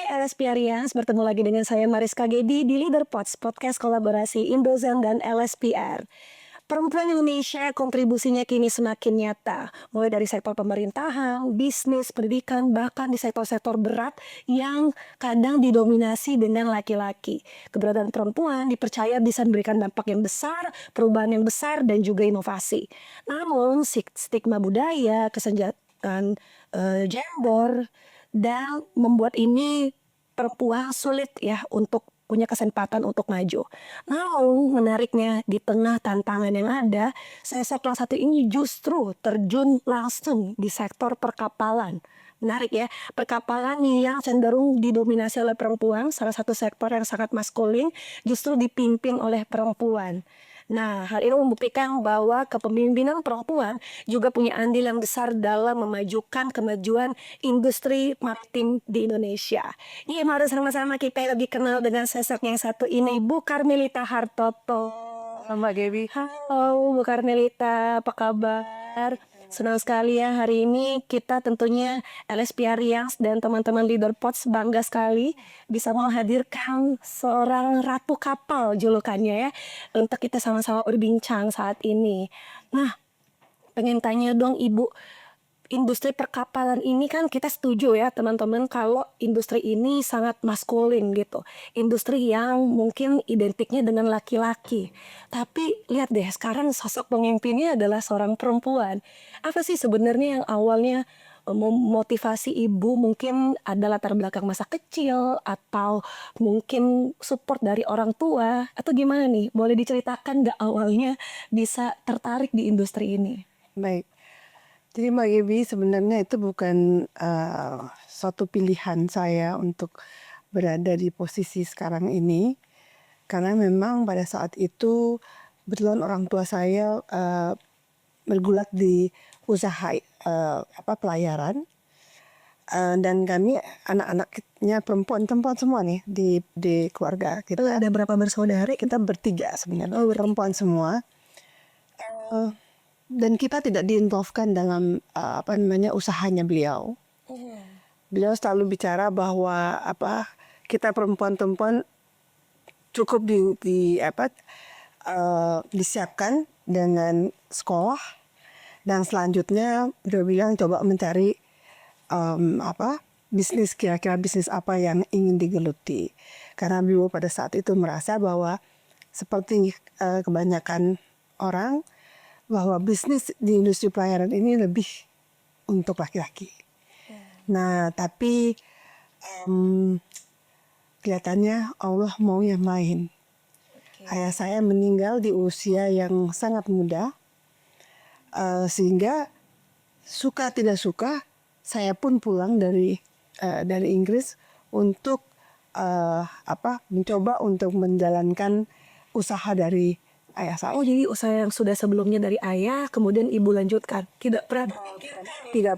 LSParians, bertemu lagi dengan saya Mariska Gedi di Leader Pods, podcast kolaborasi Indozan dan LSPR. Perempuan Indonesia kontribusinya kini semakin nyata, mulai dari sektor pemerintahan, bisnis, pendidikan, bahkan di sektor-sektor berat yang kadang didominasi dengan laki-laki. Keberadaan perempuan dipercaya bisa memberikan dampak yang besar, perubahan yang besar, dan juga inovasi. Namun, stigma budaya, kesenjangan gender, dan membuat ini perempuan sulit ya untuk punya kesempatan untuk maju. Namun menariknya di tengah tantangan yang ada, sosok yang satu ini justru terjun langsung di sektor perkapalan. Menarik ya, perkapalan yang cenderung didominasi oleh perempuan, salah satu sektor yang sangat maskulin, justru dipimpin oleh perempuan. Nah, hal ini membuktikan bahwa kepemimpinan perempuan juga punya andil yang besar dalam memajukan kemajuan industri maritim di Indonesia. Iya, mari sama-sama kita lebih kenal dengan sosok yang satu ini, Bu Karmelita Hartoto. Halo Mbak Gaby. Halo Bu Karmelita, apa kabar? Senang sekali ya hari ini kita tentunya LSParians dan teman-teman Leader Pods bangga sekali bisa menghadirkan seorang ratu kapal julukannya ya untuk kita sama-sama berbincang saat ini. Nah, pengen tanya dong Ibu, industri perkapalan ini kan kita setuju ya teman-teman kalau industri ini sangat maskulin gitu. Industri yang mungkin identiknya dengan laki-laki. Tapi lihat deh sekarang sosok pemimpinnya adalah seorang perempuan. Apa sih sebenarnya yang awalnya memotivasi Ibu, mungkin ada latar belakang masa kecil atau mungkin support dari orang tua atau gimana nih? Boleh diceritakan nggak awalnya bisa tertarik di industri ini? Baik. Jadi Mbak Gaby sebenarnya itu bukan suatu pilihan saya untuk berada di posisi sekarang ini. Karena memang pada saat itu kebetulan orang tua saya bergulat di usaha pelayaran. Dan kami anak-anaknya perempuan semua nih di keluarga kita. Ada berapa bersaudara? Kita bertiga sebenarnya, perempuan semua. Dan kita tidak diinvolvekan dalam usahanya beliau. Beliau selalu bicara bahwa kita perempuan cukup disiapkan dengan sekolah, dan selanjutnya beliau bilang coba mencari bisnis, kira-kira bisnis apa yang ingin digeluti. Karena beliau pada saat itu merasa bahwa seperti kebanyakan orang, bahwa bisnis di industri pelayaran ini lebih untuk laki-laki. Nah, tapi kelihatannya Allah mau yang lain. Ayah saya meninggal di usia yang sangat muda, sehingga suka tidak suka saya pun pulang dari Inggris untuk mencoba untuk menjalankan usaha dari ayah saya. Oh, jadi usaha yang sudah sebelumnya dari ayah, kemudian Ibu lanjutkan. Tidak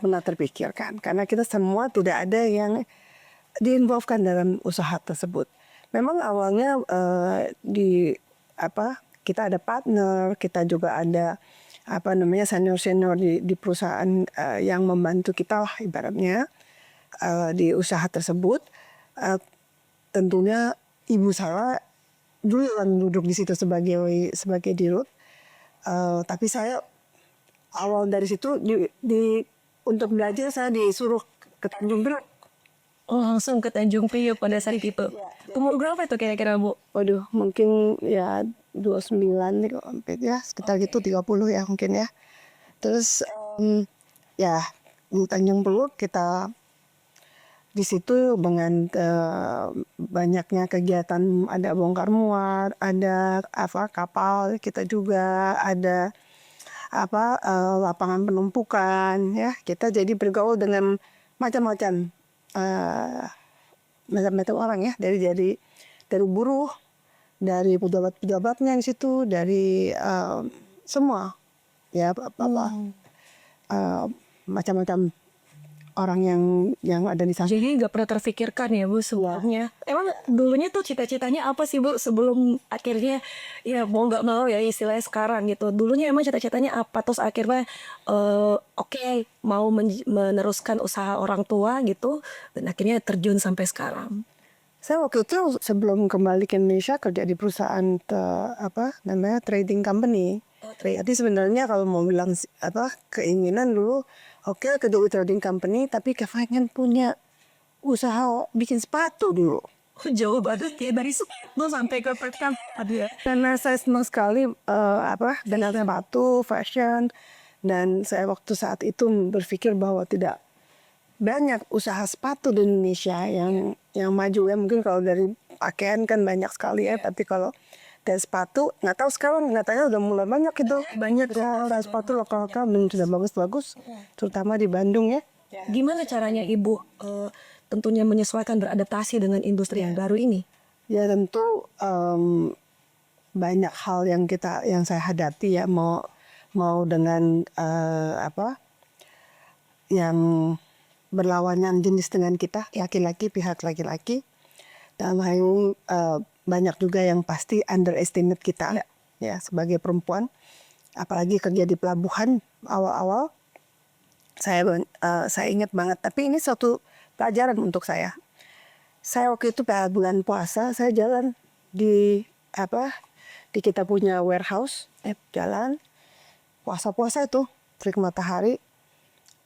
pernah terpikirkan, karena kita semua tidak ada yang diinvolvekan dalam usaha tersebut. Memang awalnya kita ada partner, kita juga ada senior di perusahaan yang membantu kita lah ibaratnya di usaha tersebut. Tentunya ibu saya dulu yang duduk di situ sebagai dirut, tapi saya awal dari situ untuk belajar saya disuruh ke Tanjung Priok. Oh, langsung ke Tanjung Priok pada saat itu. Umur berapa itu kira-kira Bu? Waduh, mungkin ya 29 nih ya, sekitar gitu 30 ya mungkin ya. Terus ya di Tanjung Priok kita di situ dengan banyaknya kegiatan, ada bongkar muat, ada kapal kita juga, ada lapangan penumpukan ya. Kita jadi bergaul dengan macam-macam orang ya, dari buruh, dari pejabat-pejabatnya di situ, dari semua ya macam-macam orang yang ada di sana. Jadi nggak pernah terfikirkan ya Bu sebelumnya. Emang dulunya tuh cita-citanya apa sih Bu sebelum akhirnya ya mau nggak mau ya istilahnya sekarang gitu. Dulunya emang cita-citanya apa terus akhirnya oke, mau meneruskan usaha orang tua gitu dan akhirnya terjun sampai sekarang. Saya waktu itu sebelum kembali ke Indonesia kerja di perusahaan trading company. Jadi sebenarnya kalau mau bilang keinginan dulu, oke, kerja di trading company, tapi kepengen punya usaha bikin sepatu dulu. Jauh banget ya dari sepatu sampai ke pertama. Aduh ya. Karena saya senang sekali dengan sepatu, fashion, dan saya waktu saat itu berpikir bahwa tidak banyak usaha sepatu di Indonesia yang maju ya. Mungkin kalau dari pakaian kan banyak sekali ya, tapi kalau dari sepatu nggak tahu sekarang nyatanya udah mulai banyak itu. Banyak ya sepatu lokal dan sudah bagus-bagus, terutama di Bandung ya. Gimana caranya Ibu tentunya menyesuaikan beradaptasi dengan industri yang baru ini? Ya tentu banyak hal yang saya hadapi ya, mau dengan yang berlawanan jenis dengan kita, laki-laki, pihak laki-laki. Dalam hal ini banyak juga yang pasti underestimate kita ya sebagai perempuan, apalagi kerja di pelabuhan awal-awal. Saya ingat banget, tapi ini suatu pelajaran untuk saya. Saya waktu itu pada bulan puasa, saya jalan di kita punya warehouse, jalan puasa-puasa itu terik matahari.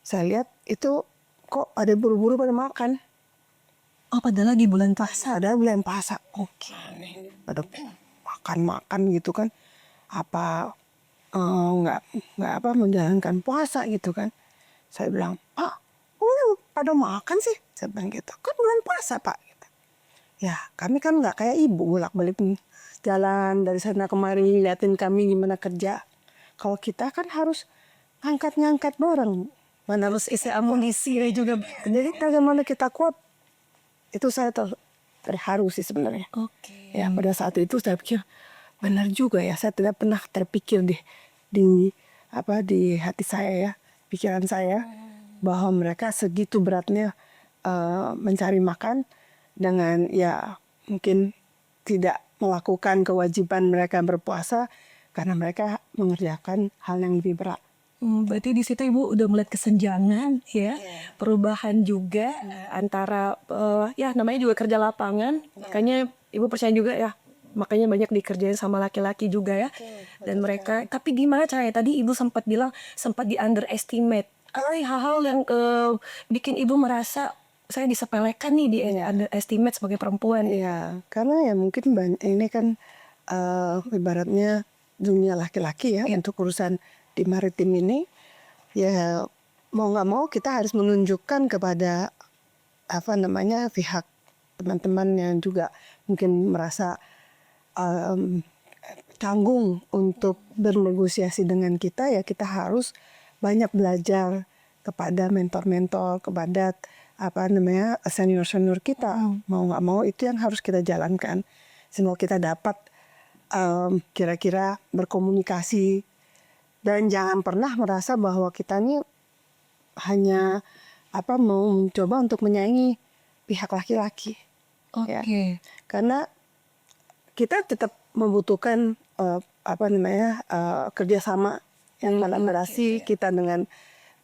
Saya lihat itu kok ada buru-buru pada makan. Oh, padahal lagi bulan puasa. Ada bulan puasa. Oke. Pada makan gitu kan. Apa nggak menjalankan puasa gitu kan. Saya bilang, "Pak, pada makan sih?" Saya bilang gitu. "Kan bulan puasa, Pak." Gitu. Ya, kami kan nggak kayak ibu bolak-balik jalan dari sana kemari liatin kami gimana kerja. Kalau kita kan harus ngangkat-ngangkat barang. Mana harus isi amunisi juga. Jadi bagaimana kita kuat, itu saya terharu sih sebenarnya. Oke. Ya pada saat itu saya pikir benar juga ya, saya tidak pernah terpikir di hati saya ya, pikiran saya bahwa mereka segitu beratnya mencari makan dengan ya mungkin tidak melakukan kewajiban mereka berpuasa karena mereka mengerjakan hal yang lebih berat. Berarti di situ Ibu udah melihat kesenjangan ya, perubahan juga antara ya namanya juga kerja lapangan, makanya Ibu percaya juga ya, makanya banyak dikerjain sama laki-laki juga ya, dan mereka. Tapi gimana caranya? Tadi Ibu sempat bilang sempat di underestimate, hal-hal yang bikin Ibu merasa saya disepelekan nih di underestimate sebagai perempuan. Ya, karena ya mungkin ini kan ibaratnya dunia laki-laki ya untuk urusan di maritim ini, ya mau nggak mau kita harus menunjukkan kepada pihak teman-teman yang juga mungkin merasa tanggung untuk bernegosiasi dengan kita, ya kita harus banyak belajar kepada mentor-mentor, kepada senior-senior kita. Mau nggak mau itu yang harus kita jalankan sehingga kita dapat kira-kira berkomunikasi. Dan jangan pernah merasa bahwa kita ini hanya mau mencoba untuk menyaingi pihak laki-laki. Oke. Ya. Karena kita tetap membutuhkan kerjasama yang kolaborasi kita dengan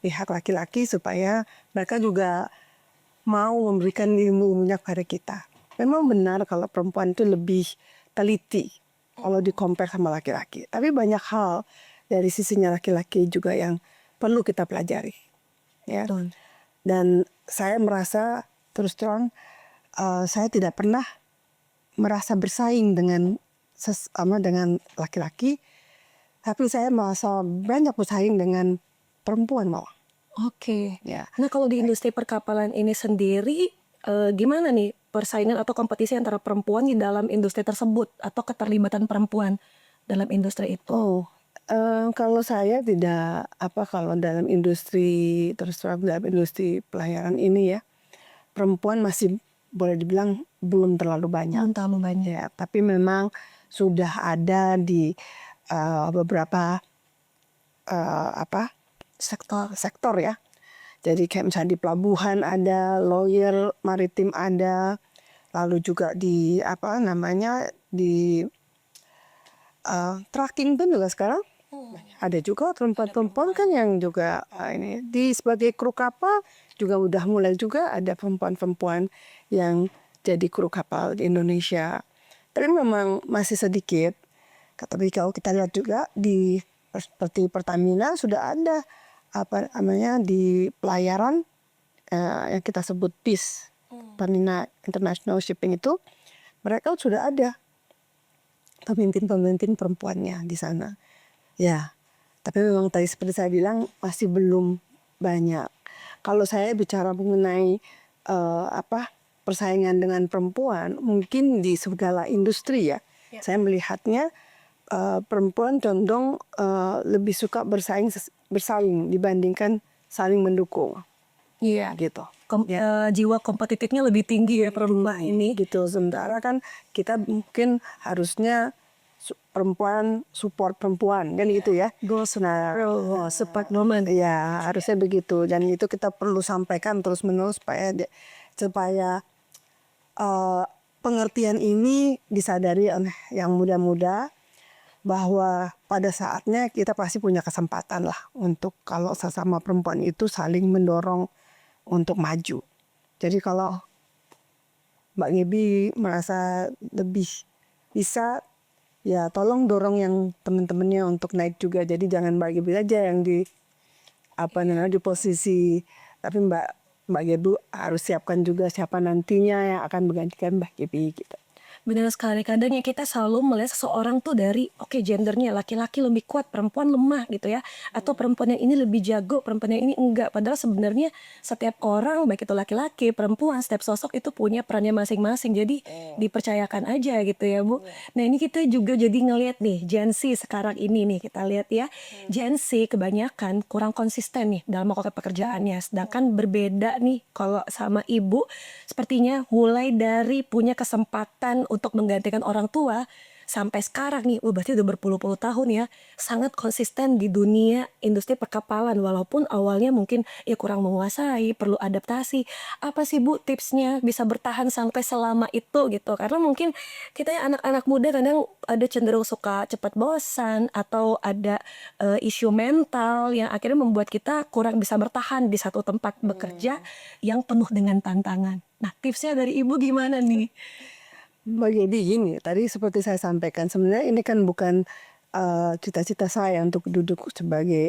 pihak laki-laki supaya mereka juga mau memberikan ilmu-ilmunya kepada kita. Memang benar kalau perempuan itu lebih teliti kalau di-compare sama laki-laki. Tapi banyak hal dari sisinya laki-laki juga yang perlu kita pelajari, ya. Dan saya merasa terus terang saya tidak pernah merasa bersaing dengan laki-laki, tapi saya merasa banyak bersaing dengan perempuan malah. Oke. Ya. Nah kalau di industri perkapalan ini sendiri gimana nih persaingan atau kompetisi antara perempuan di dalam industri tersebut atau keterlibatan perempuan dalam industri itu? Kalau saya tidak kalau dalam industri terus terang dalam industri pelayaran ini ya, perempuan masih boleh dibilang belum terlalu banyak. Belum terlalu banyak. Ya, tapi memang sudah ada di beberapa sektor ya. Jadi kayak misalnya di pelabuhan ada, lawyer maritim ada, lalu juga di apa namanya di trucking pun juga sekarang ada juga perempuan-perempuan kan yang juga ini di sebagai kru kapal juga udah mulai juga ada perempuan-perempuan yang jadi kru kapal di Indonesia. Tapi memang masih sedikit. Tapi kalau kita lihat juga di seperti Pertamina sudah ada apa namanya di pelayaran yang kita sebut PIS, Pertamina International Shipping itu mereka sudah ada pemimpin-pemimpin perempuannya di sana. Ya, tapi memang tadi seperti saya bilang masih belum banyak. Kalau saya bicara mengenai persaingan dengan perempuan, mungkin di segala industri ya. Saya melihatnya perempuan condong lebih suka bersaing dibandingkan saling mendukung. Iya. Gitu. Jiwa kompetitifnya lebih tinggi ya perempuan ini. Gitu. Sementara kan kita mungkin harusnya perempuan support perempuan kan gitu ya. Support woman. Ya harusnya begitu, dan itu kita perlu sampaikan terus menerus supaya pengertian ini disadari oleh yang muda-muda bahwa pada saatnya kita pasti punya kesempatan lah untuk kalau sesama perempuan itu saling mendorong untuk maju. Jadi kalau Mbak Gebi merasa lebih bisa, ya tolong dorong yang teman-temannya untuk naik juga. Jadi jangan Mbak Gebi aja yang di di posisi, tapi Mbak Gebi harus siapkan juga siapa nantinya yang akan menggantikan Mbak Gebi gitu. Benar sekali, kadang ya kita selalu melihat seseorang tuh dari gendernya, laki-laki lebih kuat, perempuan lemah gitu ya, atau perempuan yang ini lebih jago, perempuan yang ini enggak. Padahal sebenarnya setiap orang, baik itu laki-laki, perempuan, setiap sosok itu punya perannya masing-masing. Jadi dipercayakan aja gitu ya Bu. Nah ini kita juga jadi ngelihat nih Gen Z sekarang ini nih, kita lihat ya, Gen Z kebanyakan kurang konsisten nih dalam melakukan pekerjaannya. Sedangkan berbeda nih kalau sama ibu, sepertinya mulai dari punya kesempatan untuk menggantikan orang tua sampai sekarang nih, berarti udah berpuluh-puluh tahun ya, sangat konsisten di dunia industri perkapalan, walaupun awalnya mungkin ya kurang menguasai, perlu adaptasi. Apa sih Bu tipsnya bisa bertahan sampai selama itu gitu? Karena mungkin kita ya anak-anak muda kadang ada cenderung suka cepat bosan, atau ada isu mental yang akhirnya membuat kita kurang bisa bertahan di satu tempat bekerja yang penuh dengan tantangan. Nah tipsnya dari Ibu gimana nih? Jadi gini, tadi seperti saya sampaikan, sebenarnya ini kan bukan cita-cita saya untuk duduk sebagai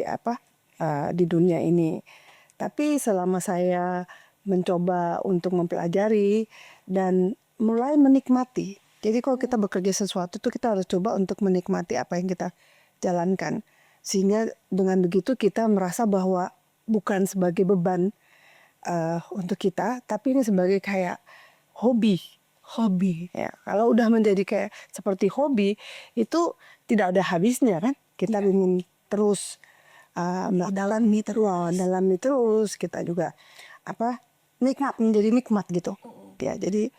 di dunia ini. Tapi selama saya mencoba untuk mempelajari dan mulai menikmati. Jadi kalau kita bekerja sesuatu itu kita harus coba untuk menikmati apa yang kita jalankan. Sehingga dengan begitu kita merasa bahwa bukan sebagai beban untuk kita, tapi ini sebagai kayak hobi ya. Kalau udah menjadi kayak seperti hobi itu tidak ada habisnya kan, kita ingin terus dalami terus, kita juga menjadi nikmat gitu ya. Jadi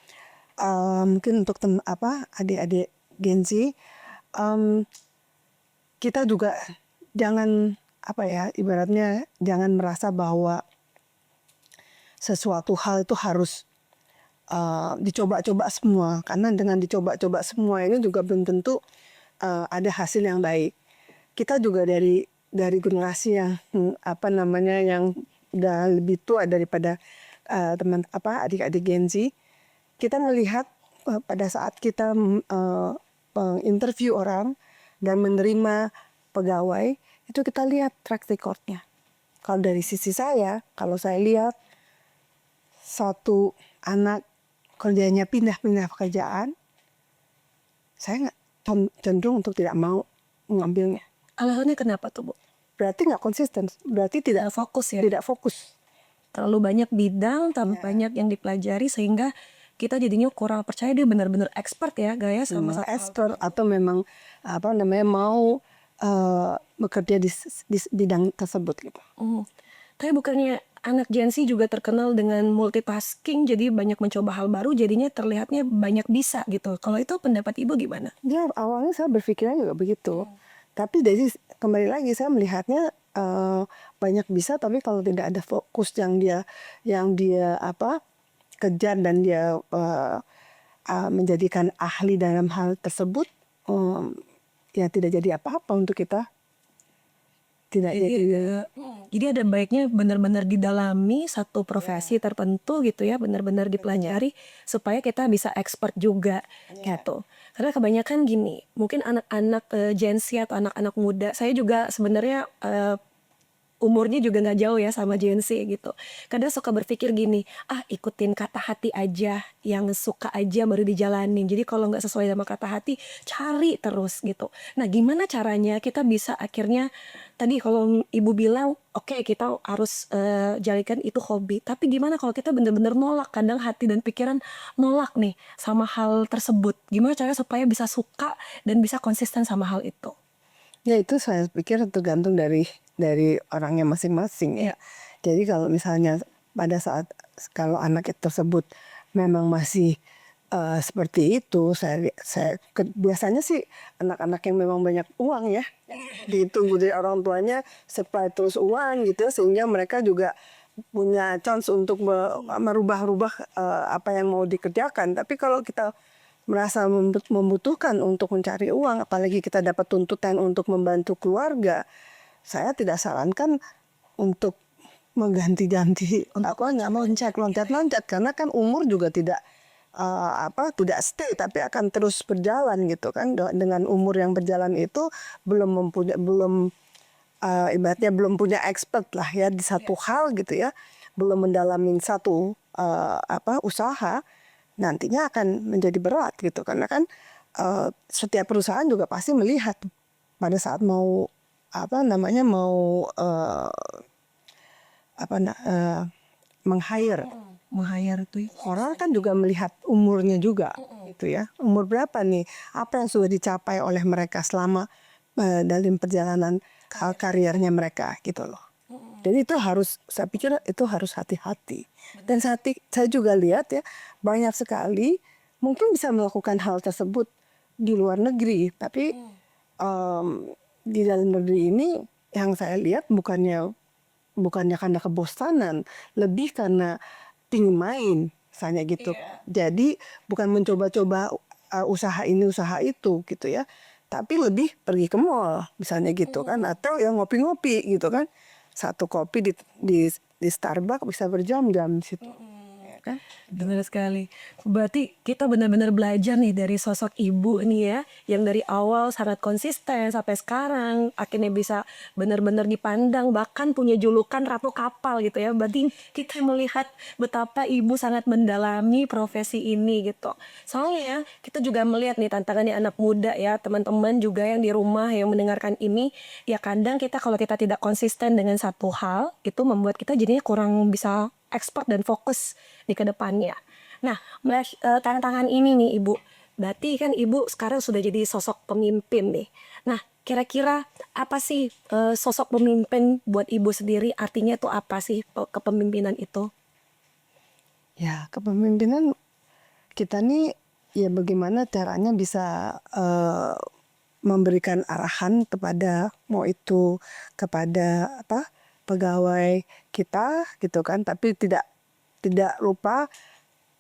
mungkin untuk adik-adik Gen Z, kita juga jangan ibaratnya jangan merasa bahwa sesuatu hal itu harus dicoba-coba semua, karena dengan dicoba-coba semua ini juga belum tentu ada hasil yang baik. Kita juga dari generasi yang yang udah lebih tua daripada adik-adik Gen Z, kita melihat pada saat kita interview orang dan menerima pegawai, itu kita lihat track recordnya. Kalau dari sisi saya, kalau saya lihat satu anak kerjanya pindah-pindah pekerjaan, saya nggak cenderung untuk tidak mau mengambilnya. Alasannya kenapa tuh Bu? Berarti nggak konsisten, berarti tidak fokus ya. Tidak fokus. Terlalu banyak bidang, terlalu banyak yang dipelajari sehingga kita jadinya kurang percaya dia benar-benar expert ya, Gaya sama satu expert atau memang mau bekerja di bidang tersebut gitu. Tapi bukannya anak Gen Z juga terkenal dengan multitasking, jadi banyak mencoba hal baru, jadinya terlihatnya banyak bisa gitu. Kalau itu pendapat Ibu gimana? Ya awalnya saya berpikirnya juga begitu. Tapi kembali lagi saya melihatnya banyak bisa, tapi kalau tidak ada fokus yang dia kejar dan dia menjadikan ahli dalam hal tersebut, ya tidak jadi apa-apa untuk kita. Tidak Jadi jadi. jadi ada baiknya benar-benar didalami satu profesi tertentu gitu ya, benar-benar dipelajari supaya kita bisa expert juga gitu. Karena kebanyakan gini, mungkin anak-anak Gen Z atau anak-anak muda, saya juga sebenarnya umurnya juga nggak jauh ya sama Gen Z gitu. Kadang suka berpikir gini, ikutin kata hati aja, yang suka aja baru dijalanin. Jadi kalau nggak sesuai sama kata hati, cari terus gitu. Nah, gimana caranya kita bisa akhirnya, tadi kalau ibu bilang, oke, kita harus jadikan itu hobi. Tapi gimana kalau kita bener-bener nolak, kadang hati dan pikiran nolak nih sama hal tersebut. Gimana caranya supaya bisa suka dan bisa konsisten sama hal itu? Ya itu saya pikir tergantung dari orangnya masing-masing ya. Jadi kalau misalnya pada saat kalau anak tersebut memang masih seperti itu, biasanya sih anak-anak yang memang banyak uang ya, ditunggu dari orang tuanya supply terus uang gitu, sehingga mereka juga punya chance untuk merubah-rubah apa yang mau dikerjakan. Tapi kalau kita merasa membutuhkan untuk mencari uang, apalagi kita dapat tuntutan untuk membantu keluarga, saya tidak sarankan untuk mengganti-ganti nggak mau loncat-loncat, karena kan umur juga tidak stay, tapi akan terus berjalan gitu kan. Dengan umur yang berjalan itu ibaratnya belum punya expert lah ya di satu hal gitu ya, belum mendalamin satu usaha, nantinya akan menjadi berat gitu. Karena kan setiap perusahaan juga pasti melihat pada saat mau meng-hire Menghayar tuh. orang, kan juga melihat umurnya juga gitu ya. Umur berapa nih, apa yang sudah dicapai oleh mereka selama dalam perjalanan karirnya mereka gitu loh. Jadi itu saya pikir itu harus hati-hati. Dan saya juga lihat ya, banyak sekali mungkin bisa melakukan hal tersebut di luar negeri, tapi di dalam negeri ini yang saya lihat bukannya karena kebosanan, lebih karena pingin main, misalnya gitu. Jadi bukan mencoba-coba usaha ini usaha itu gitu ya, tapi lebih pergi ke mall misalnya gitu kan, atau yang ngopi-ngopi gitu kan. Satu kopi di Starbucks bisa berjam-jam di situ. Ya kan? Benar sekali. Berarti kita benar-benar belajar nih dari sosok ibu nih ya, yang dari awal sangat konsisten sampai sekarang akhirnya bisa benar-benar dipandang, bahkan punya julukan Ratu Kapal gitu ya. Berarti kita melihat betapa ibu sangat mendalami profesi ini gitu. Soalnya ya, kita juga melihat nih tantangannya anak muda ya, teman-teman juga yang di rumah yang mendengarkan ini, ya kadang kita kalau kita tidak konsisten dengan satu hal, itu membuat kita jadinya kurang bisa expert dan fokus di kedepannya. Nah, tantangan ini nih Ibu, berarti kan Ibu sekarang sudah jadi sosok pemimpin nih. Nah, kira-kira apa sih sosok pemimpin buat Ibu sendiri? Artinya itu apa sih kepemimpinan itu? Ya, kepemimpinan kita nih ya bagaimana caranya bisa memberikan arahan mau itu kepada pegawai kita gitu kan, tapi tidak lupa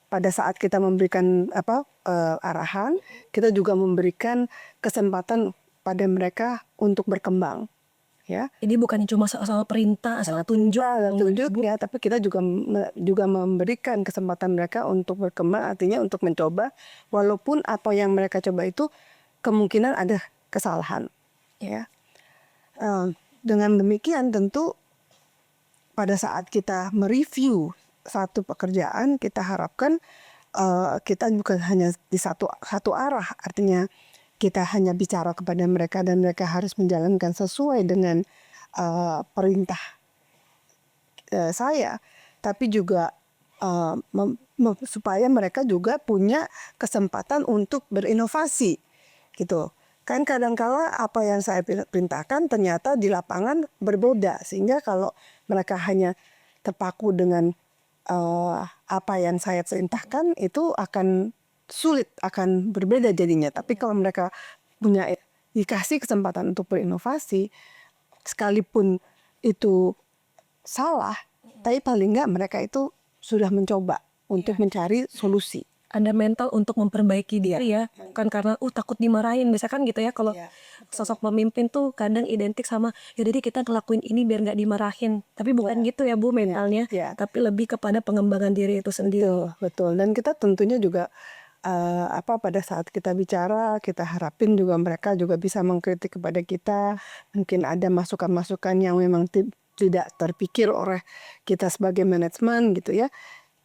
pada saat kita memberikan arahan, kita juga memberikan kesempatan pada mereka untuk berkembang ya. Ini bukan cuma soal perintah, asal tunjuk Ya, tapi kita juga memberikan kesempatan mereka untuk berkembang, artinya untuk mencoba, walaupun apa yang mereka coba itu kemungkinan ada kesalahan ya. Dengan demikian tentu pada saat kita mereview satu pekerjaan, kita harapkan kita bukan hanya di satu arah, artinya kita hanya bicara kepada mereka dan mereka harus menjalankan sesuai dengan perintah saya, tapi juga supaya mereka juga punya kesempatan untuk berinovasi gitu. Kan kadangkala apa yang saya perintahkan ternyata di lapangan berbeda, sehingga kalau mereka hanya terpaku dengan apa yang saya perintahkan, itu akan sulit, akan berbeda jadinya. Tapi kalau mereka dikasih kesempatan untuk berinovasi, sekalipun itu salah, tapi paling nggak mereka itu sudah mencoba untuk mencari solusi. Ada mental untuk memperbaiki diri ya, bukan karena takut dimarahin. Biasanya kan gitu ya, kalau sosok pemimpin tuh kadang identik sama ya jadi kita ngelakuin ini biar nggak dimarahin. Tapi bukan gitu ya Bu mentalnya, Ya. tapi lebih kepada pengembangan diri itu sendiri. Betul. Dan kita tentunya juga pada saat kita bicara, kita harapin juga mereka juga bisa mengkritik kepada kita. Mungkin ada masukan-masukan yang memang tidak terpikir oleh kita sebagai manajemen gitu ya.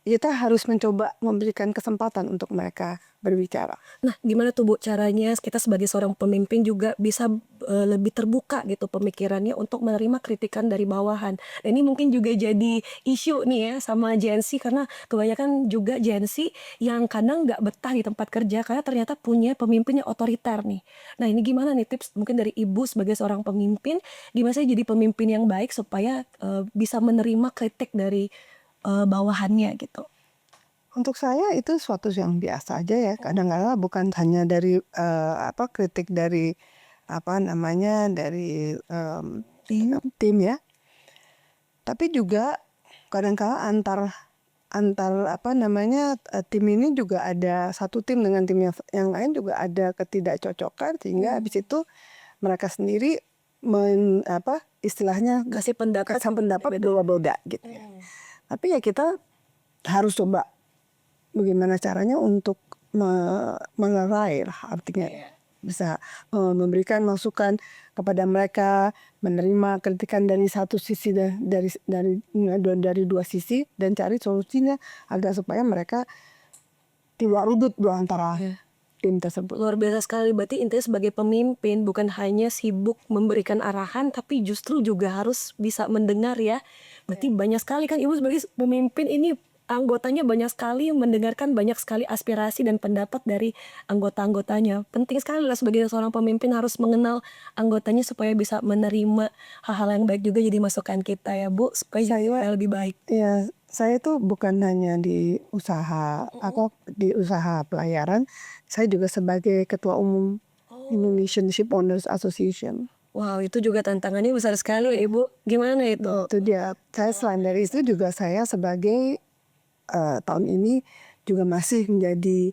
Kita harus mencoba memberikan kesempatan untuk mereka berbicara. Nah, gimana tuh Bu caranya kita sebagai seorang pemimpin juga bisa lebih terbuka gitu pemikirannya untuk menerima kritikan dari bawahan. Dan ini mungkin juga jadi isu nih ya sama Gen Z, karena kebanyakan juga Gen Z yang kadang nggak betah di tempat kerja karena ternyata punya pemimpin yang otoriter nih. Nah, ini gimana nih tips mungkin dari Ibu sebagai seorang pemimpin, gimana sih jadi pemimpin yang baik supaya bisa menerima kritik dari bawahannya gitu. Untuk saya itu suatu yang biasa aja ya. Kadang-kadang bukan hanya dari kritik dari dari tim ya, tapi juga kadang-kala antar tim ini juga ada satu tim dengan tim yang lain juga ada ketidakcocokan, sehingga habis itu mereka sendiri istilahnya Kasih pendapat berbeda gitu ya. Tapi ya kita harus coba bagaimana caranya untuk melerai lah, artinya bisa memberikan masukan kepada mereka, menerima kritikan dari satu sisi dari dua sisi, dan cari solusinya agar supaya mereka tidak ribut di antara tim tersebut. Luar biasa sekali, berarti intinya sebagai pemimpin bukan hanya sibuk memberikan arahan, tapi justru juga harus bisa mendengar ya. Berarti banyak sekali kan Ibu sebagai pemimpin ini anggotanya banyak sekali, mendengarkan banyak sekali aspirasi dan pendapat dari anggota-anggotanya. Penting sekali lah sebagai seorang pemimpin harus mengenal anggotanya supaya bisa menerima hal-hal yang baik juga jadi masukan kita ya Bu, supaya lebih baik. Ya, saya itu bukan hanya di usaha pelayaran, saya juga sebagai ketua umum Indonesian Ship Owners Association. Wow, itu juga tantangannya besar sekali ya Ibu. Gimana itu? Itu dia. Saya selain dari itu juga saya sebagai tahun ini juga masih menjadi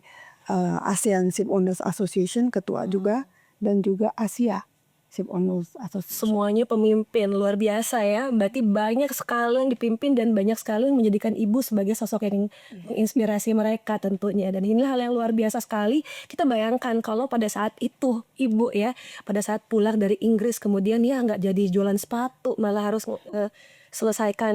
ASEAN Ship Owners Association ketua juga, dan juga Asia Ship Owners Association. Semuanya pemimpin, luar biasa ya. Berarti banyak sekali yang dipimpin dan banyak sekali yang menjadikan Ibu sebagai sosok yang menginspirasi mereka tentunya. Dan ini hal yang luar biasa sekali. Kita bayangkan kalau pada saat itu Ibu ya, pada saat pulang dari Inggris kemudian ya nggak jadi jualan sepatu, malah harus selesaikan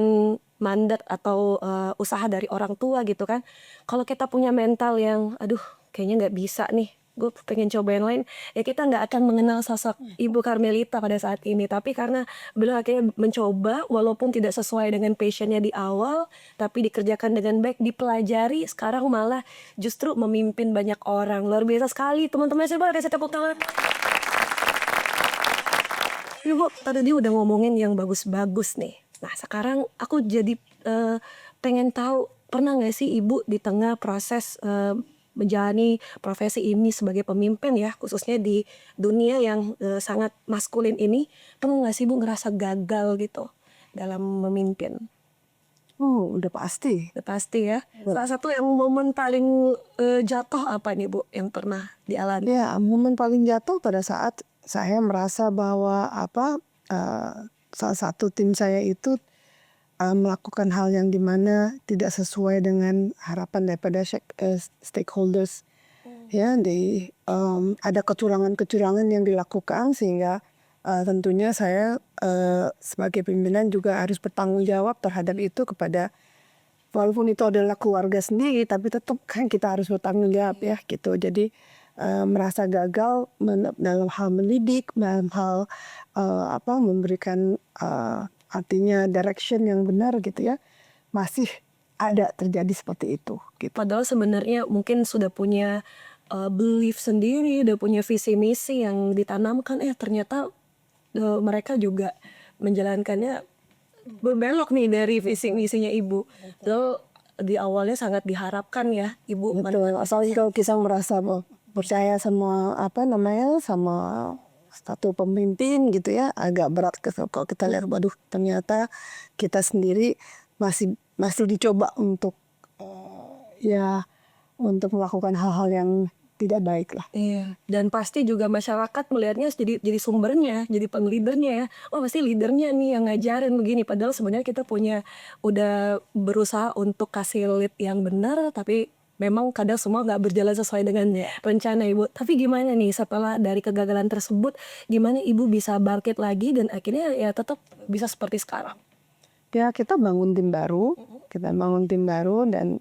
mandat atau usaha dari orang tua gitu kan. Kalau kita punya mental yang aduh kayaknya nggak bisa nih, gue pengen coba yang lain, ya kita nggak akan mengenal sosok Ibu Karmelita pada saat ini. Tapi karena beliau akhirnya mencoba walaupun tidak sesuai dengan passionnya di awal, tapi dikerjakan dengan baik, dipelajari, sekarang malah justru memimpin banyak orang. Luar biasa sekali teman-teman, coba kasih tepuk tangan. Ibu tadi dia udah ngomongin yang bagus-bagus nih. Nah sekarang aku jadi pengen tahu, pernah nggak sih Ibu di tengah proses menjalani profesi ini sebagai pemimpin ya, khususnya di dunia yang sangat maskulin ini, pernah nggak sih Ibu ngerasa gagal gitu dalam memimpin? Oh, udah pasti. Udah pasti ya. Salah satu yang momen paling jatuh apa nih Bu yang pernah dialami? Ya, momen paling jatuh pada saat saya merasa bahwa salah satu tim saya itu melakukan hal yang dimana tidak sesuai dengan harapan daripada stakeholders. Ya, ada kecurangan-kecurangan yang dilakukan, sehingga tentunya saya sebagai pimpinan juga harus bertanggung jawab terhadap itu kepada, walaupun itu adalah keluarga sendiri, tapi tetap kan kita harus bertanggung jawab ya gitu. Jadi merasa gagal dalam hal mendidik, dalam hal memberikan artinya direction yang benar gitu ya, masih ada terjadi seperti itu gitu. Padahal sebenarnya mungkin sudah punya belief sendiri, udah punya visi misi yang ditanamkan, ternyata mereka juga menjalankannya berbelok nih dari visi misinya Ibu. Lalu di awalnya sangat diharapkan ya Ibu. Betul. Asal kalau kita merasa percaya sama sama satu pemimpin gitu ya, agak berat kalau kita lihat, waduh ternyata kita sendiri masih masih dicoba untuk ya untuk melakukan hal-hal yang tidak baik lah. Iya, dan pasti juga masyarakat melihatnya jadi sumbernya, jadi penglidernya ya. Oh pasti leadernya nih yang ngajarin begini. Padahal sebenarnya kita udah berusaha untuk kasih lead yang benar, tapi memang kadang semua nggak berjalan sesuai dengan rencana Ibu. Tapi gimana nih setelah dari kegagalan tersebut, gimana Ibu bisa bangkit lagi dan akhirnya ya tetap bisa seperti sekarang? Ya kita bangun tim baru, dan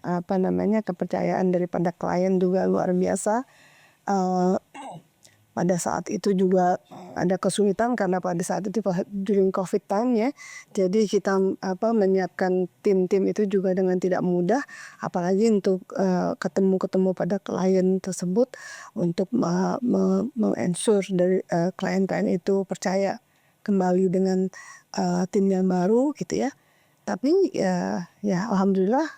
kepercayaan daripada klien juga luar biasa. Eh, Pada saat itu juga ada kesulitan karena pada saat itu during COVID time ya. Jadi kita menyiapkan tim-tim itu juga dengan tidak mudah, apalagi untuk ketemu pada klien tersebut untuk meng-ensure dari klien-klien itu percaya kembali dengan tim yang baru gitu ya. Tapi ya alhamdulillah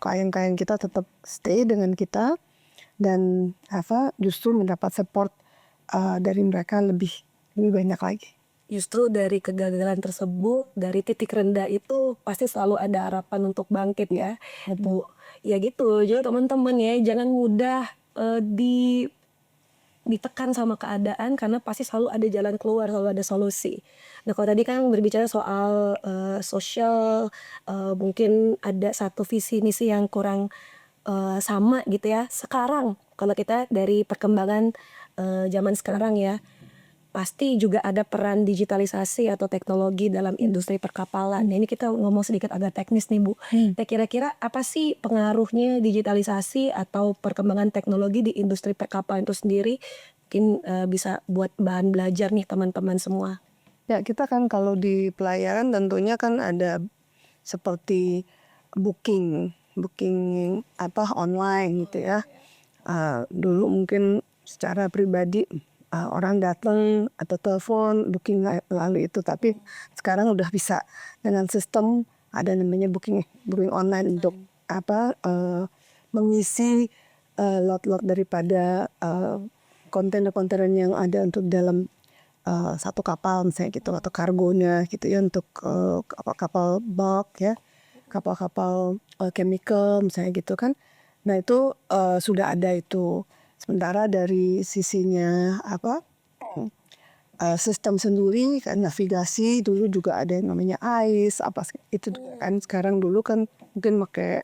klien-klien kita tetap stay dengan kita dan justru mendapat support dari mereka lebih banyak lagi. Justru dari kegagalan tersebut, dari titik rendah itu pasti selalu ada harapan untuk bangkit ya, Bu. Ya gitu, jadi teman-teman ya jangan mudah ditekan sama keadaan karena pasti selalu ada jalan keluar, selalu ada solusi. Nah kalau tadi kan berbicara soal sosial, mungkin ada satu visi misi yang kurang sama gitu ya. Sekarang kalau kita dari perkembangan zaman sekarang ya, pasti juga ada peran digitalisasi atau teknologi dalam industri perkapalan. Nah, ini kita ngomong sedikit agak teknis nih Bu. Nah, kira-kira apa sih pengaruhnya digitalisasi atau perkembangan teknologi di industri perkapalan itu sendiri? Mungkin bisa buat bahan belajar nih teman-teman semua. Ya kita kan kalau di pelayaran tentunya kan ada seperti booking online gitu ya. Dulu mungkin secara pribadi orang datang atau telepon booking lalu itu, tapi sekarang udah bisa dengan sistem ada namanya booking online untuk mengisi lot-lot daripada kontainer-kontainer yang ada untuk dalam satu kapal misalnya gitu, atau kargonya gitu ya, untuk kapal-kapal bulk ya, kapal-kapal chemical misalnya gitu kan. Nah itu sudah ada itu. Sementara dari sisinya sistem sendiri kan, navigasi dulu juga ada yang namanya AIS itu kan. Sekarang dulu kan mungkin pakai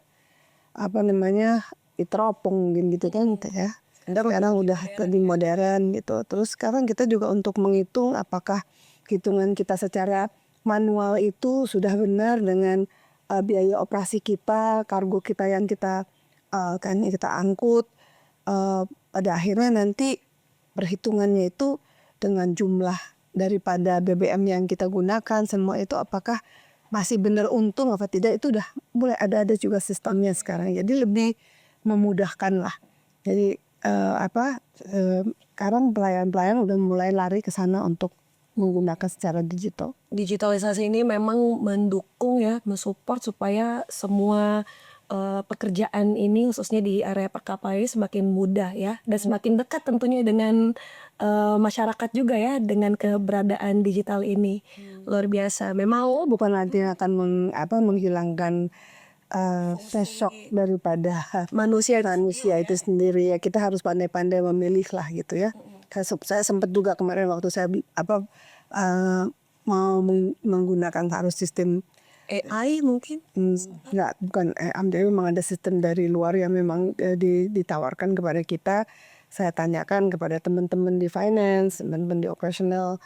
teropong mungkin gitu kan ya. Sekarang udah lebih modern gitu. Terus sekarang kita juga untuk menghitung apakah hitungan kita secara manual itu sudah benar dengan biaya operasi kita, kargo kita yang kita kita angkut. Pada akhirnya nanti perhitungannya itu dengan jumlah daripada BBM yang kita gunakan, semua itu apakah masih benar untung apa tidak, itu udah mulai ada juga sistemnya sekarang. Jadi lebih memudahkan lah. Jadi sekarang pelayan-pelayan udah mulai lari ke sana untuk menggunakan secara digital. Digitalisasi ini memang mendukung ya, mensupport supaya semua pekerjaan ini khususnya di area perkapalan ini semakin mudah ya, dan semakin dekat tentunya dengan masyarakat juga ya dengan keberadaan digital ini. Luar biasa. Memang Bukan nanti akan menghilangkan sosok daripada manusia itu sendiri ya. Kita harus pandai-pandai memilih lah gitu ya. Saya sempat juga kemarin waktu saya mau menggunakan harus sistem AI mungkin. bukan jadi memang ada sistem dari luar yang memang ditawarkan kepada kita. Saya tanyakan kepada teman-teman di finance, teman-teman di operational,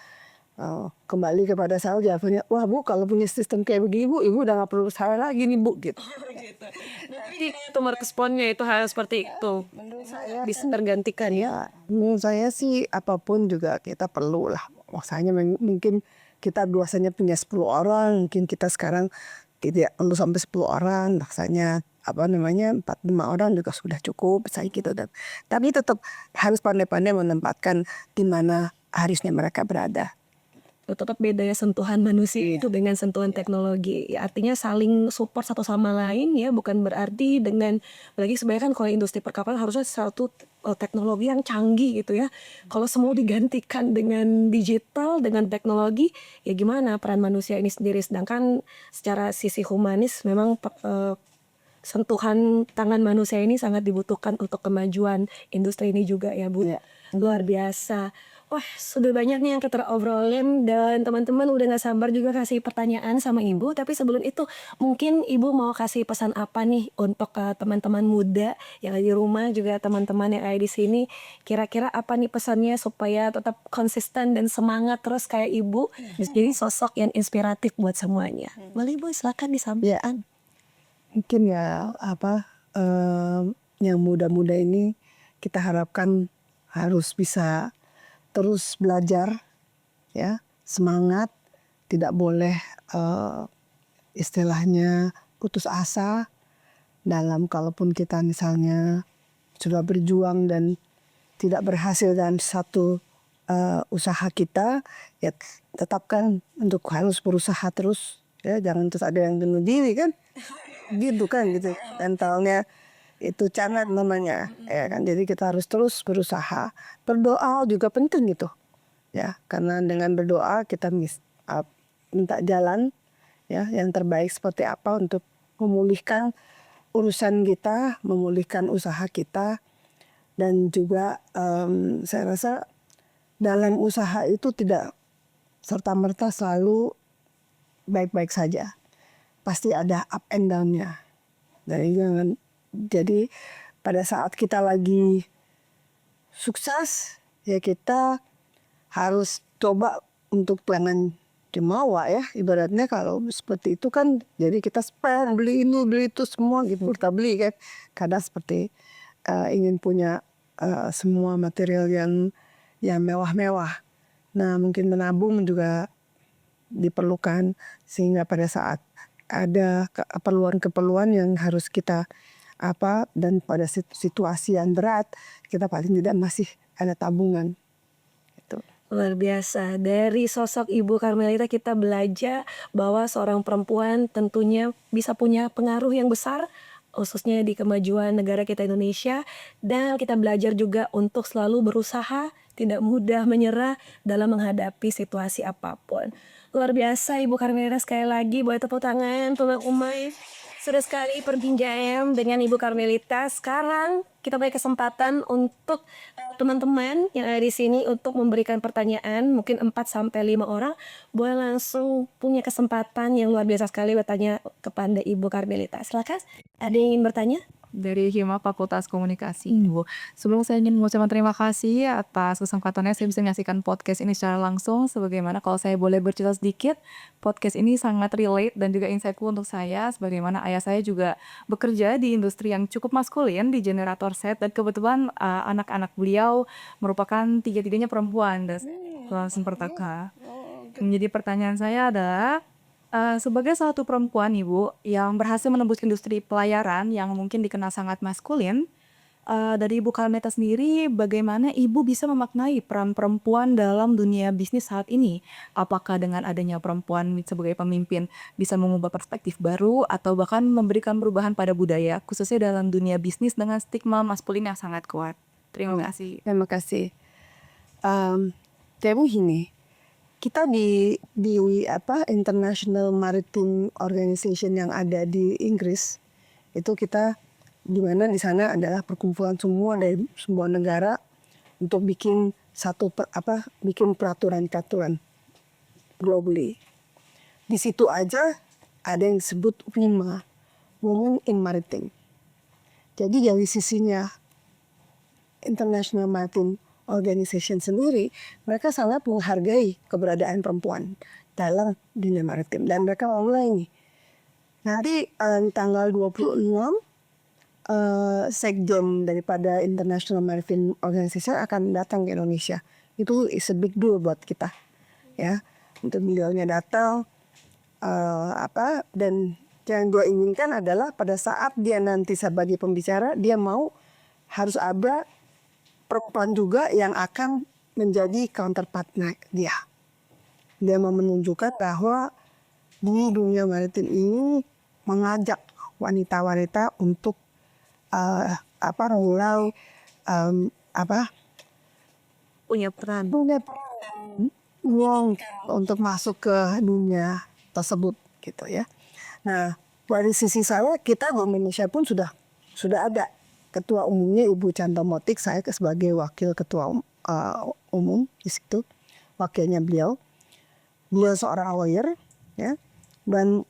kembali kepada saya jawabannya, wah Bu kalau punya sistem kayak begini Bu, Ibu udah gak perlu saya lagi nih Bu gitu. Jadi itu meresponnya itu hal seperti itu. Menurut saya Bisa tergantikan ya. menurut saya sih apapun juga kita perlu lah. Maksudnya mungkin kita biasanya punya 10 orang, mungkin kita sekarang tidak perlu sampai 10 orang. Maksudnya 4-5 orang juga sudah cukup saya gitu. Tapi tetap harus pandai-pandai menempatkan di mana harusnya mereka berada. tetap beda ya sentuhan manusia itu dengan sentuhan teknologi. Ya, artinya saling support satu sama lain ya, bukan berarti dengan apalagi sebenarnya kan kalau industri perkapalan harusnya satu teknologi yang canggih gitu ya. Kalau semua digantikan dengan digital, dengan teknologi, ya gimana peran manusia ini sendiri? Sedangkan secara sisi humanis memang sentuhan tangan manusia ini sangat dibutuhkan untuk kemajuan industri ini juga ya Bu. Ya. Luar biasa. Wah, sudah banyak nih yang kita obrolin dan teman-teman udah gak sabar juga kasih pertanyaan sama Ibu. Tapi sebelum itu mungkin Ibu mau kasih pesan apa nih untuk teman-teman muda yang ada di rumah, juga teman-teman yang ada di sini. Kira-kira apa nih pesannya supaya tetap konsisten dan semangat terus kayak Ibu, jadi sosok yang inspiratif buat semuanya. Boleh Ibu, silakan disampaikan. Mungkin ya yang muda-muda ini kita harapkan harus bisa terus belajar, ya, semangat, tidak boleh istilahnya putus asa dalam kalaupun kita misalnya sudah berjuang dan tidak berhasil dalam satu usaha kita, ya tetapkan untuk harus berusaha terus, ya, jangan terus ada yang bunuh diri kan, gitu kan, gitu mentalnya. Itu canat namanya, ya kan. Jadi kita harus terus berusaha. Berdoa juga penting gitu, ya, karena dengan berdoa kita minta jalan, ya, yang terbaik seperti apa untuk memulihkan urusan kita, memulihkan usaha kita. Dan juga saya rasa dalam usaha itu tidak serta-merta selalu baik-baik saja, pasti ada up and down-nya. Jadi pada saat kita lagi sukses, ya kita harus coba untuk jangan dimawa, ya, ibaratnya kalau seperti itu kan jadi kita spend, beli ini beli itu semua gitu, kita beli kan, kadang seperti ingin punya semua material yang mewah-mewah. Nah, mungkin menabung juga diperlukan, sehingga pada saat ada keperluan-keperluan yang harus kita dan pada situasi yang berat, kita paling tidak masih ada tabungan. Gitu. Luar biasa. Dari sosok Ibu Karmelita kita belajar bahwa seorang perempuan tentunya bisa punya pengaruh yang besar, khususnya di kemajuan negara kita Indonesia. Dan kita belajar juga untuk selalu berusaha, tidak mudah menyerah dalam menghadapi situasi apapun. Luar biasa Ibu Karmelita, sekali lagi boleh tepuk tangan untuk Umay. Sudah sekali perbincangan dengan Ibu Karmelita. Sekarang kita beri kesempatan untuk teman-teman yang ada di sini untuk memberikan pertanyaan, mungkin 4-5 orang. Boleh langsung punya kesempatan yang luar biasa sekali bertanya kepada Ibu Karmelita. Silakan, ada yang ingin bertanya? Dari Hima Fakultas Komunikasi, Bu. Sebelum saya ingin mengucapkan terima kasih atas kesempatannya saya bisa menyaksikan podcast ini secara langsung. Sebagaimana kalau saya boleh bercerita sedikit, podcast ini sangat relate dan juga insightful untuk saya. Sebagaimana ayah saya juga bekerja di industri yang cukup maskulin di generator set, dan kebetulan anak-anak beliau merupakan tiga-tiganya perempuan dan langsung pertaka. Menjadi pertanyaan saya adalah, sebagai satu perempuan Ibu yang berhasil menembus industri pelayaran yang mungkin dikenal sangat maskulin, dari Ibu Karmelita sendiri bagaimana Ibu bisa memaknai peran perempuan dalam dunia bisnis saat ini? Apakah dengan adanya perempuan sebagai pemimpin bisa mengubah perspektif baru atau bahkan memberikan perubahan pada budaya khususnya dalam dunia bisnis dengan stigma maskulin yang sangat kuat? Terima kasih. Terima kasih. Jadi begini, kita di International Maritime Organization yang ada di Inggris, itu kita di mana di sana adalah perkumpulan semua dari semua negara untuk bikin bikin peraturan globally. Di situ aja ada yang disebut WIMA, Women in Maritime. Jadi dari sisinya International Maritime Organization sendiri, mereka sangat menghargai keberadaan perempuan dalam dunia maritim, dan mereka mulai nih. Nanti tanggal 26 sekjen daripada International Maritime Organization akan datang ke Indonesia. Itu is a big deal buat kita, ya. Untuk beliaunya datang, dan yang gue inginkan adalah pada saat dia nanti sebagai pembicara, dia mau harus ada perempuan juga yang akan menjadi counterpartnya dia. dia mau menunjukkan bahwa di dunia maritim ini mengajak wanita-wanita untuk mulai Punya peran. punya uang untuk masuk ke dunia tersebut gitu ya. Nah, dari sisi saya, kita di Indonesia pun sudah ada ketua umumnya Ibu Chandra Motik, saya sebagai wakil ketua umum di situ, wakilnya beliau seorang lawyer ya, dan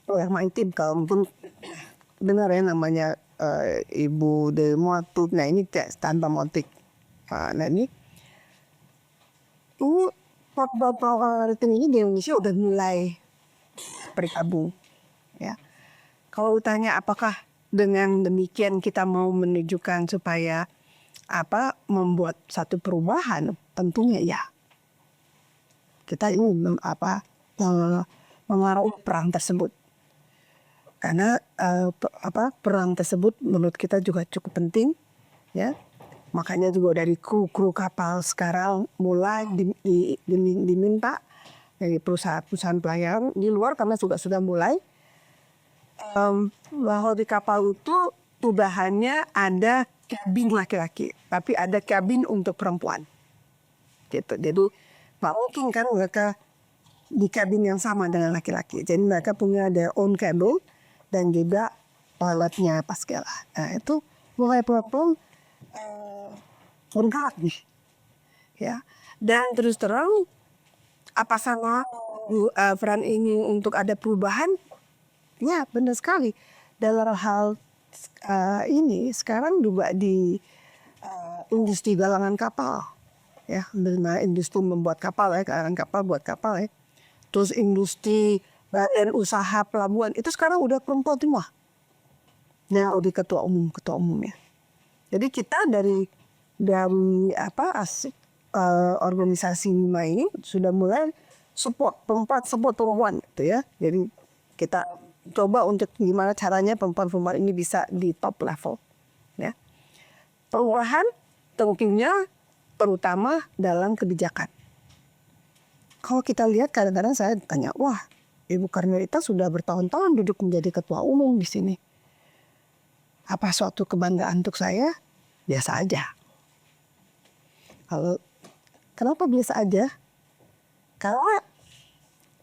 lawyer maritim. Kalau mungkin dengar ya namanya Ibu Demo nah ini Chandra Motik. Nah ini kapal maritim ini di Indonesia udah mulai bergabung ya. Kalau ditanya apakah dengan demikian kita mau menunjukkan supaya membuat satu perubahan, tentunya ya. Kita ingin mengarungi perang tersebut. Karena perang tersebut menurut kita juga cukup penting ya. Makanya juga dari kru kapal sekarang mulai diminta dari perusahaan pelayaran di luar, karena sudah mulai bahwa di kapal itu perubahannya ada kabin laki-laki, tapi ada kabin untuk perempuan. Gitu. Jadi nggak mungkin kan mereka di kabin yang sama dengan laki-laki. Jadi mereka punya their own cabin dan juga toiletnya apa segala. Nah itu mulai perempuan lengkap nih, ya. Dan terus terang apa sama peran ini untuk ada perubahan? Ya benar sekali. Dalam hal ini sekarang juga di industri galangan kapal, ya, industri membuat kapal ya, galangan kapal buat kapal ya. Terus industri badan usaha pelabuhan itu sekarang udah perempuan semua. Nah, udah ketua umumnya. Jadi kita dari organisasi ini sudah mulai support perempuan gitu ya. Jadi kita coba untuk gimana caranya perempuan ini bisa di top level ya. Perubahan tentunya terutama dalam kebijakan. Kalau kita lihat kadang-kadang saya tanya, wah, Ibu Karmelita sudah bertahun-tahun duduk menjadi ketua umum di sini. Apa suatu kebanggaan untuk saya? Biasa aja. Kenapa biasa aja? Karena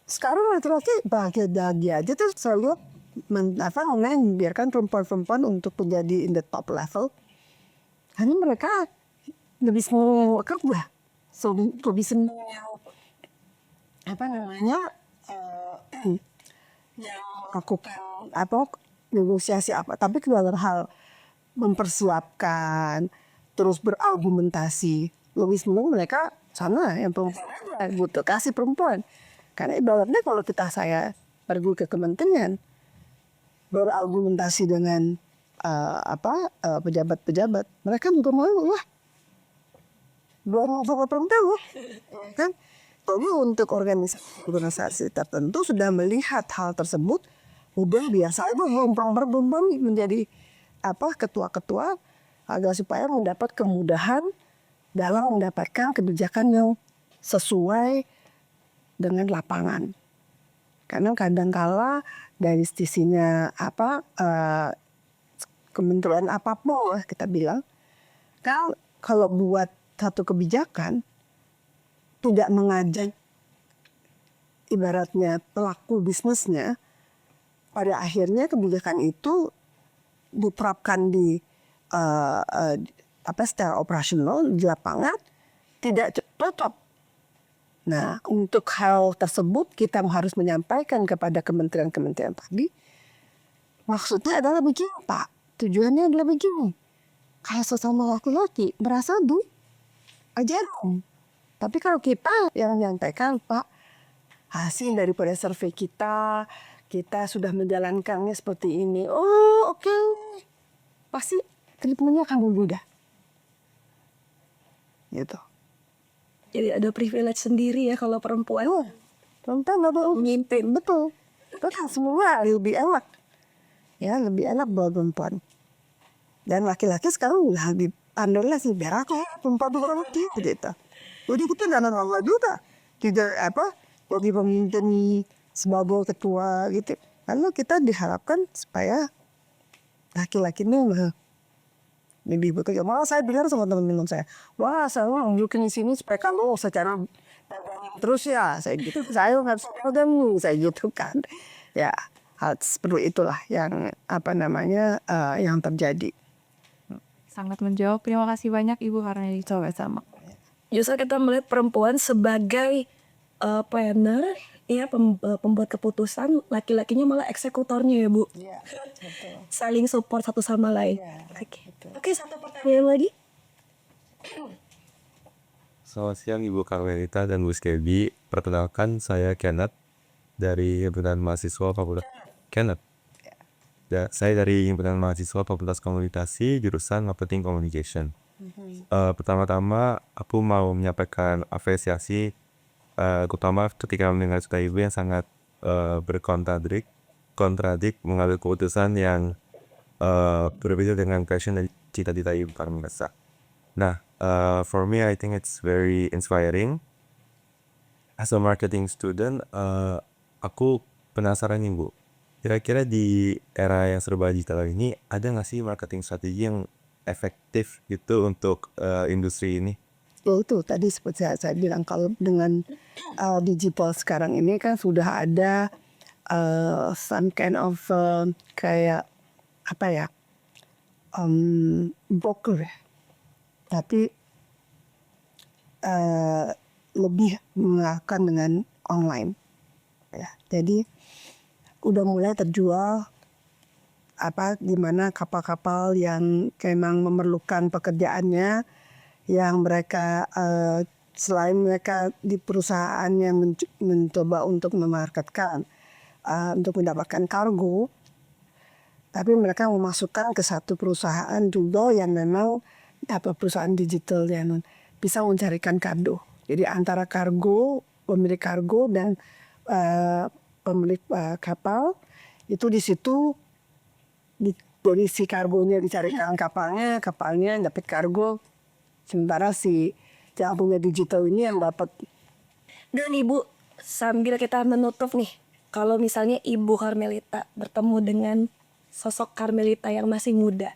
sekarang laki-laki bahagia aja tuh selalu membiarkan perempuan-perempuan untuk menjadi in the top level. Karena mereka lebih senang kerja, lebih senang melakukan negosiasi tapi dalam hal mempersiapkan terus berargumentasi, lebih senang mereka sana yang perempuan butuh kasih perempuan. Karena ibaratnya kalau saya pergi ke kementerian berargumentasi dengan pejabat-pejabat, mereka juga mau belum sama perempuan kan. Tapi untuk organisasi tertentu sudah melihat hal tersebut, udah biasa itu perempuan menjadi ketua-ketua agar supaya mendapat kemudahan dalam mendapatkan kebijakan yang sesuai dengan lapangan. Karena kadang-kala dari sisinya kementerian apapun kita bilang, kalau buat satu kebijakan tidak mengajak ibaratnya pelaku bisnisnya, pada akhirnya kebijakan itu diterapkan di secara operasional di lapangan tidak cocok. Nah, untuk hal tersebut kita harus menyampaikan kepada kementerian-kementerian tadi. Maksudnya adalah begini, Pak. Tujuannya adalah begini. Kalau sesama laki-laki merasa aja dong. Tapi kalau kita yang menyampaikan, Pak, hasil daripada survei kita sudah menjalankannya seperti ini. Oh, oke. Pasti treatmentnya akan mudah. Gitu. Jadi ada privilege sendiri ya kalau perempuan. Perempuan nggak boleh ngimpi, betul. Betul, semua lebih enak. Ya, lebih enak buat perempuan. Dan laki-laki sekarang udah lebih andalnya sih berak perempuan gitu. Jadi kita jangan lama juga tidak jadi pemimpin sebagai ketua gitu. Lalu kita diharapkan supaya laki-laki ini lebih bekerja. Malah saya bilang sama teman-teman saya, wah saya nunjukin di sini supaya kamu secara dagang terus ya, saya gitu. Saya nggak bisa dagang, saya gitu kan. Ya, hal seperti itulah yang yang terjadi. Sangat menjawab. Terima kasih banyak Ibu Karneli. Sama-sama. Justru kita melihat perempuan sebagai planner, ya pembuat keputusan, laki-lakinya malah eksekutornya ya Bu. Iya, betul. Saling support satu sama lain. Iya, Oke, satu pertanyaan lagi. Selamat siang Ibu Karmelita dan Bu Skebi. Perkenalkan saya Kenneth dari Himpunan Mahasiswa Fakultas Kenneth. Ya, saya dari Himpunan Mahasiswa Fakultas Komunikasi jurusan Marketing Communication. Pertama-tama aku mau menyampaikan apresiasi terutama ketika mendengar cerita Ibu yang sangat kontradik mengambil keputusan yang berbeda dengan passion dan cita-cita Ibu Karmelita. Nah, for me, I think it's very inspiring. As a marketing student, aku penasaran nih Bu. Kira-kira di era yang serba digital ini, ada nggak sih marketing strategi yang efektif gitu untuk industri ini? Itu tadi seperti saya bilang, kalau dengan digital sekarang ini kan sudah ada some kind of kayak broker ya. Tapi lebih menggunakan dengan online ya. Jadi udah mulai terjual gimana kapal-kapal yang memang memerlukan pekerjaannya, yang mereka selain mereka di perusahaan yang mencoba untuk memarketkan untuk mendapatkan kargo, tapi mereka memasukkan ke satu perusahaan juga yang memang perusahaan digital yang bisa mencarikan kargo. Jadi antara pemilik kargo dan pemilik kapal itu di situ, dari si kargonya dicarikan kapalnya dapat kargo, sementara si yang punya digital ini yang dapat. Dan Ibu, sambil kita menutup nih, kalau misalnya Ibu Karmelita bertemu dengan sosok Karmelita yang masih muda,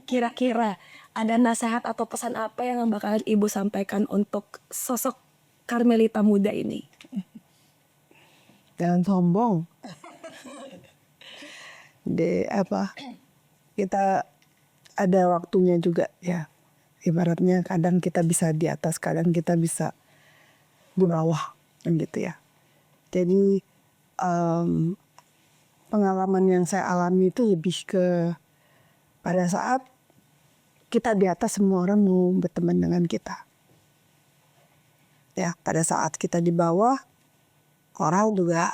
kira-kira ada nasihat atau pesan apa yang bakalan Ibu sampaikan untuk sosok Karmelita muda ini? Jangan sombong. Kita ada waktunya juga ya. Ibaratnya kadang kita bisa di atas, kadang kita bisa di bawah, gitu ya. Jadi pengalaman yang saya alami itu lebih ke pada saat kita di atas, semua orang mau berteman dengan kita. Ya, pada saat kita di bawah, orang juga,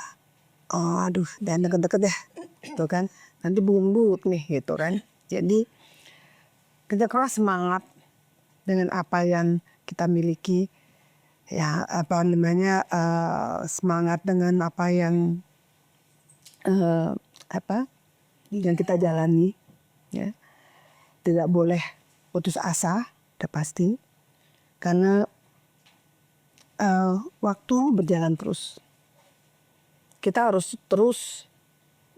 aduh, jangan deket-deket ya, gitu kan. Nanti bungut nih, gitu kan. Jadi kita keras semangat dengan apa yang kita miliki, ya semangat dengan apa yang kita jalani, ya. Tidak boleh putus asa, udah pasti, karena waktu berjalan terus. Kita harus terus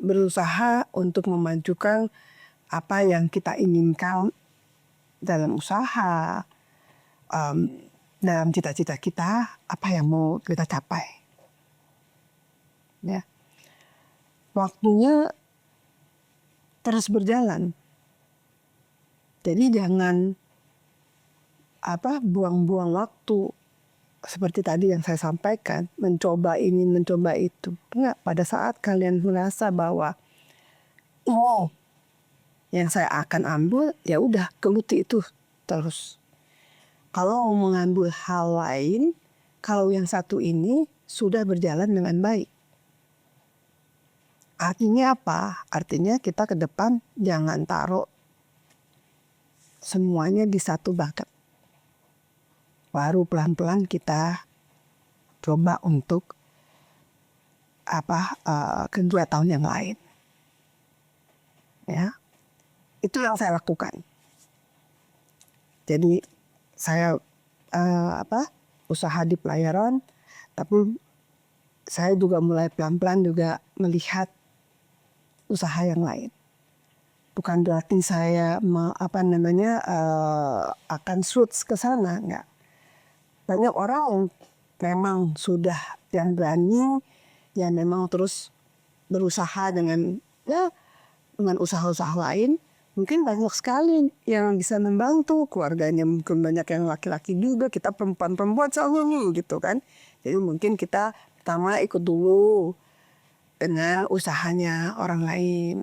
berusaha untuk memajukan apa yang kita inginkan dalam usaha, dalam cita-cita kita, apa yang mau kita capai. Ya. Waktunya terus berjalan. Jadi jangan buang-buang waktu. Seperti tadi yang saya sampaikan, mencoba ini, mencoba itu. Enggak, pada saat kalian merasa bahwa yang saya akan ambil, ya udah geluti itu terus. Kalau mau mengambil hal lain, kalau yang satu ini sudah berjalan dengan baik. Artinya apa? Artinya kita ke depan jangan taruh semuanya di satu bucket. Baru pelan-pelan kita coba untuk kedua tahun yang lain. Ya, itu yang saya lakukan. Jadi saya usaha di pelayaran, Tapi saya juga mulai pelan-pelan juga melihat usaha yang lain. Bukan berarti saya akan suits ke sana, enggak. Banyak orang yang memang sudah yang berani, yang memang terus berusaha dengan usaha-usaha lain. Mungkin banyak sekali yang bisa membantu, keluarganya mungkin banyak yang laki-laki juga, kita perempuan-perempuan selalu gitu kan. Jadi mungkin kita pertama ikut dulu dengan usahanya orang lain.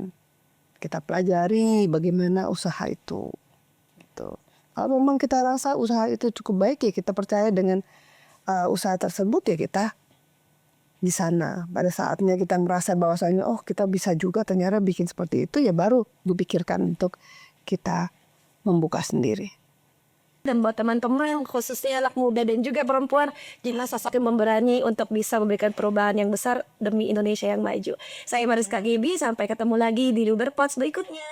Kita pelajari bagaimana usaha itu. Gitu. Kalau memang kita rasa usaha itu cukup baik, ya kita percaya dengan usaha tersebut, ya kita di sana. Pada saatnya kita merasa bahwasanya oh kita bisa juga ternyata bikin seperti itu, ya baru dipikirkan untuk kita membuka sendiri. Dan buat teman-teman khususnya anak muda dan juga perempuan, jelas sosok yang memberani untuk bisa memberikan perubahan yang besar demi Indonesia yang maju. Saya Mariska Gibi, sampai ketemu lagi di Luber Pods berikutnya.